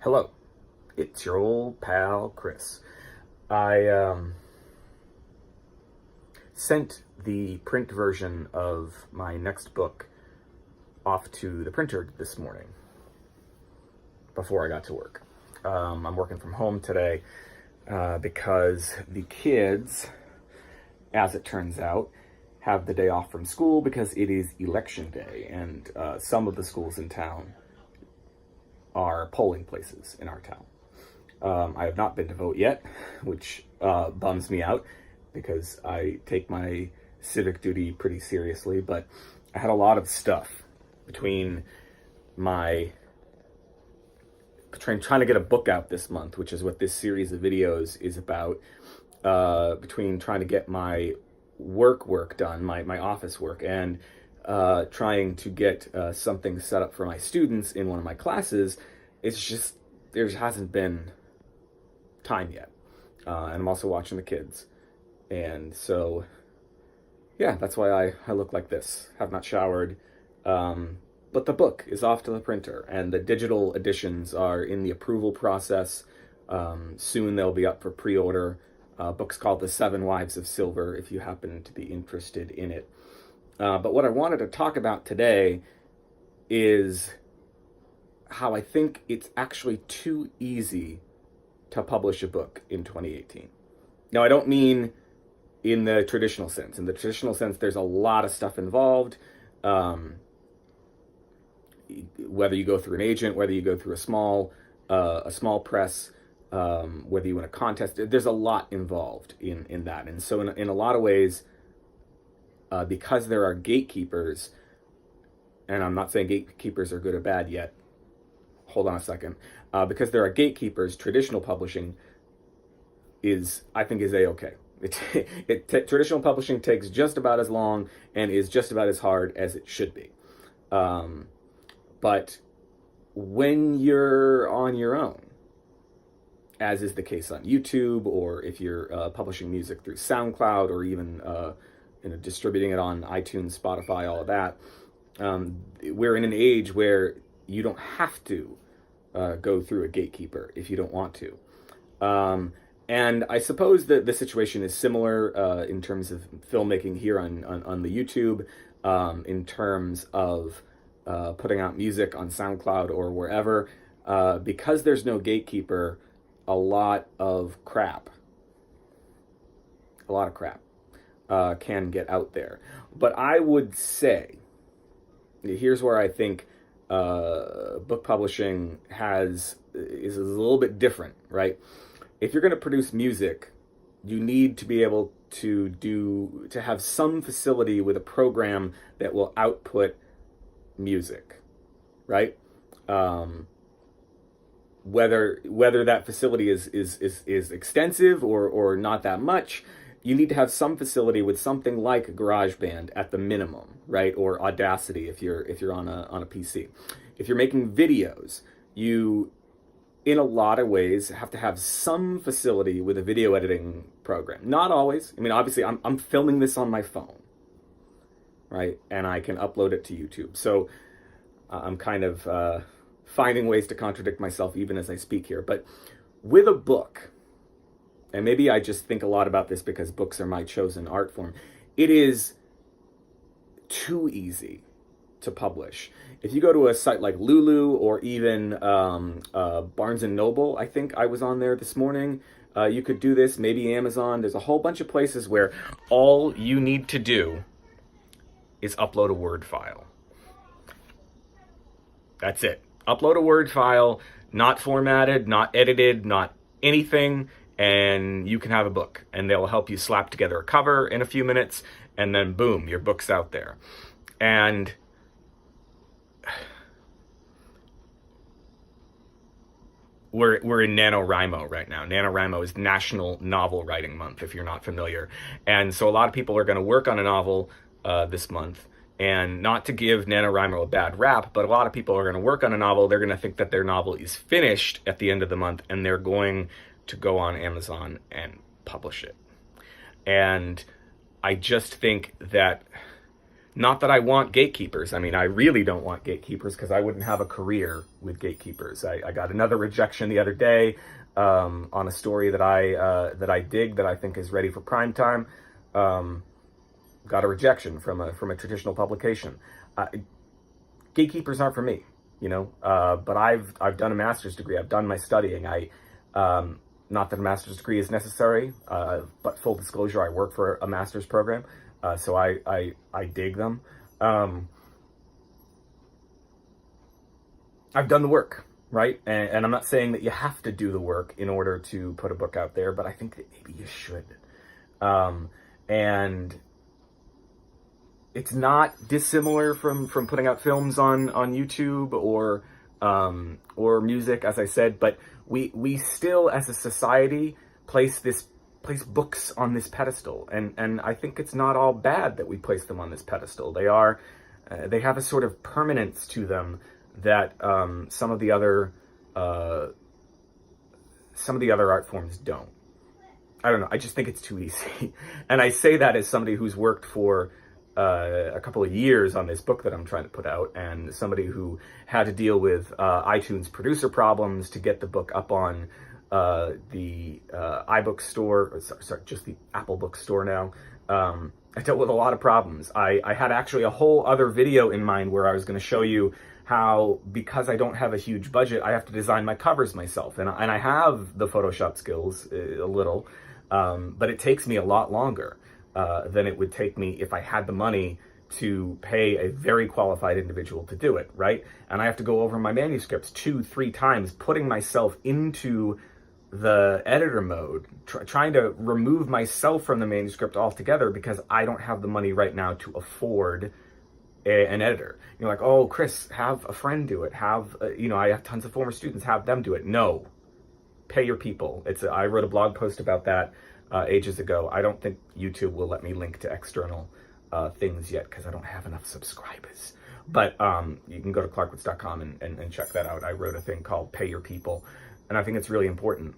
Hello, it's your old pal Chris. I sent the print version of my next book off to the printer this morning before I got to work. I'm working from home today because the kids, as it turns out, have the day off from school because it is election day, and some of the schools in town are polling places in our town. I have not been to vote yet, which bums me out because I take my civic duty pretty seriously, but I had a lot of stuff between my trying to get a book out this month, which is what this series of videos is about, between trying to get my work done, my office work, and trying to get something set up for my students in one of my classes. It's just, there hasn't been time yet. And I'm also watching the kids. And so, yeah, that's why I look like this. Have not showered. But the book is off to the printer, and the digital editions are in the approval process. Soon they'll be up for pre-order. Book's called The Seven Wives of Silver, if you happen to be interested in it. But what I wanted to talk about today is how I think it's actually too easy to publish a book in 2018. Now, I don't mean in the traditional sense. In the traditional sense, there's a lot of stuff involved. Whether you go through an agent, whether you go through a small press, whether you win a contest, there's a lot involved in that. And so in a lot of ways, because there are gatekeepers, and I'm not saying gatekeepers are good or bad yet. Hold on a second. Because there are gatekeepers, traditional publishing I think is A-okay. Traditional publishing takes just about as long and is just about as hard as it should be. But when you're on your own, as is the case on YouTube, or if you're publishing music through SoundCloud, or even distributing it on iTunes, Spotify, all of that, we're in an age where you don't have to go through a gatekeeper if you don't want to. And I suppose that the situation is similar in terms of filmmaking here on the YouTube, in terms of putting out music on SoundCloud or wherever. Because there's no gatekeeper, a lot of crap can get out there. But I would say, here's where I think book publishing is a little bit different, right? If you're going to produce music, you need to be able to have some facility with a program that will output music, right? Whether that facility is extensive or not that much, you need to have some facility with something like GarageBand at the minimum, right? Or Audacity if you're on a PC. If you're making videos, you, in a lot of ways, have to have some facility with a video editing program. Not always. I mean, obviously, I'm filming this on my phone, right? And I can upload it to YouTube. So I'm kind of finding ways to contradict myself even as I speak here. But with a book, and maybe I just think a lot about this because books are my chosen art form, it is too easy to publish. If you go to a site like Lulu, or even Barnes & Noble, I think I was on there this morning, you could do this, maybe Amazon. There's a whole bunch of places where all you need to do is upload a Word file. That's it. Upload a Word file, not formatted, not edited, not anything, and you can have a book. And they'll help you slap together a cover in a few minutes, and then boom, your book's out there. And we're in NaNoWriMo right now. NaNoWriMo is National Novel Writing Month, if you're not familiar. And so a lot of people are going to work on a novel this month. And not to give NaNoWriMo a bad rap, but a lot of people are going to work on a novel. They're going to think that their novel is finished at the end of the month, and they're going to go on Amazon and publish it. And I just think that Not that I want gatekeepers. I mean, I really don't want gatekeepers because I wouldn't have a career with gatekeepers. I got another rejection the other day on a story that I dig, that I think is ready for prime time. Got a rejection from a traditional publication. Gatekeepers aren't for me, but I've done a master's degree. I've done my studying. Not that a master's degree is necessary, but full disclosure, I work for a master's program. So I dig them. I've done the work, right? And I'm not saying that you have to do the work in order to put a book out there, but I think that maybe you should. And it's not dissimilar from putting out films on YouTube or music, as I said, but we still, as a society, place books on this pedestal, and I think it's not all bad that we place them on this pedestal. They have a sort of permanence to them that some of the other art forms don't. I don't know. I just think it's too easy, and I say that as somebody who's worked for a couple of years on this book that I'm trying to put out, and somebody who had to deal with iTunes producer problems to get the book up on the iBook store, or sorry, just the Apple Book Store now. I dealt with a lot of problems. I had actually a whole other video in mind where I was going to show you how, because I don't have a huge budget, I have to design my covers myself. And I have the Photoshop skills a little, but it takes me a lot longer than it would take me if I had the money to pay a very qualified individual to do it, right? And I have to go over my manuscripts 2-3 times, putting myself into the editor mode, trying to remove myself from the manuscript altogether because I don't have the money right now to afford an editor. You're like, oh, Chris, have a friend do it. I have tons of former students, have them do it. No, pay your people. I wrote a blog post about that ages ago. I don't think YouTube will let me link to external things yet because I don't have enough subscribers. But you can go to clarkwoods.com and check that out. I wrote a thing called Pay Your People, and I think it's really important.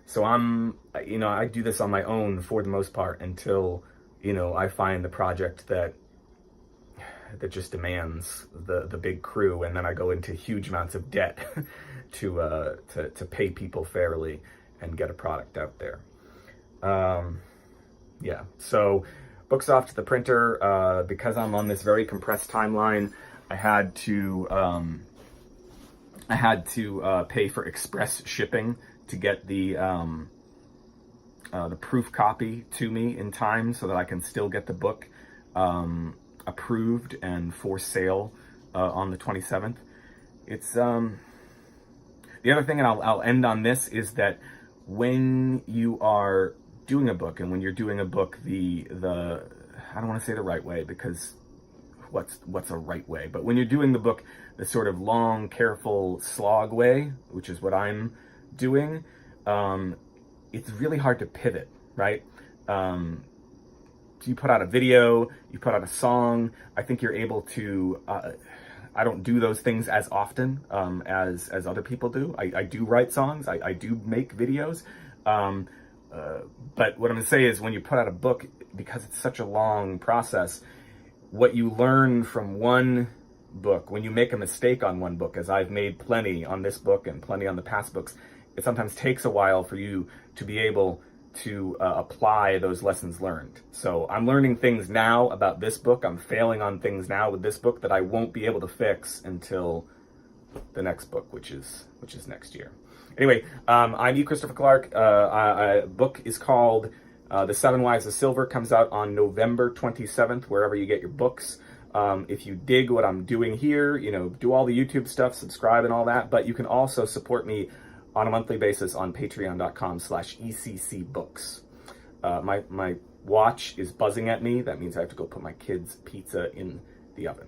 So I do this on my own for the most part until, I find the project that just demands the big crew, and then I go into huge amounts of debt to pay people fairly and get a product out there. So books off to the printer. Because I'm on this very compressed timeline, I had to pay for express shipping to get the proof copy to me in time so that I can still get the book approved and for sale on the 27th. It's the other thing, and I'll end on this, is that when you are doing a book, and when you're doing a book the I don't want to say the right way, because what's a right way, but when you're doing the book the sort of long, careful slog way, which is what I'm doing, it's really hard to pivot, right? You put out a video, you put out a song, I think you're able to, I don't do those things as often as other people do. I do write songs, I do make videos, but what I'm gonna say is, when you put out a book, because it's such a long process, what you learn from one book, when you make a mistake on one book, as I've made plenty on this book and plenty on the past books, it sometimes takes a while for you to be able to apply those lessons learned. So I'm learning things now about this book. I'm failing on things now with this book that I won't be able to fix until the next book, which is next year. Anyway, I'm E. Christopher Clark. A book is called The 7 Wives of Silver, comes out on November 27th, wherever you get your books. If you dig what I'm doing here, do all the YouTube stuff, subscribe and all that, but you can also support me on a monthly basis on patreon.com/ECCbooks. My watch is buzzing at me. That means I have to go put my kids' pizza in the oven.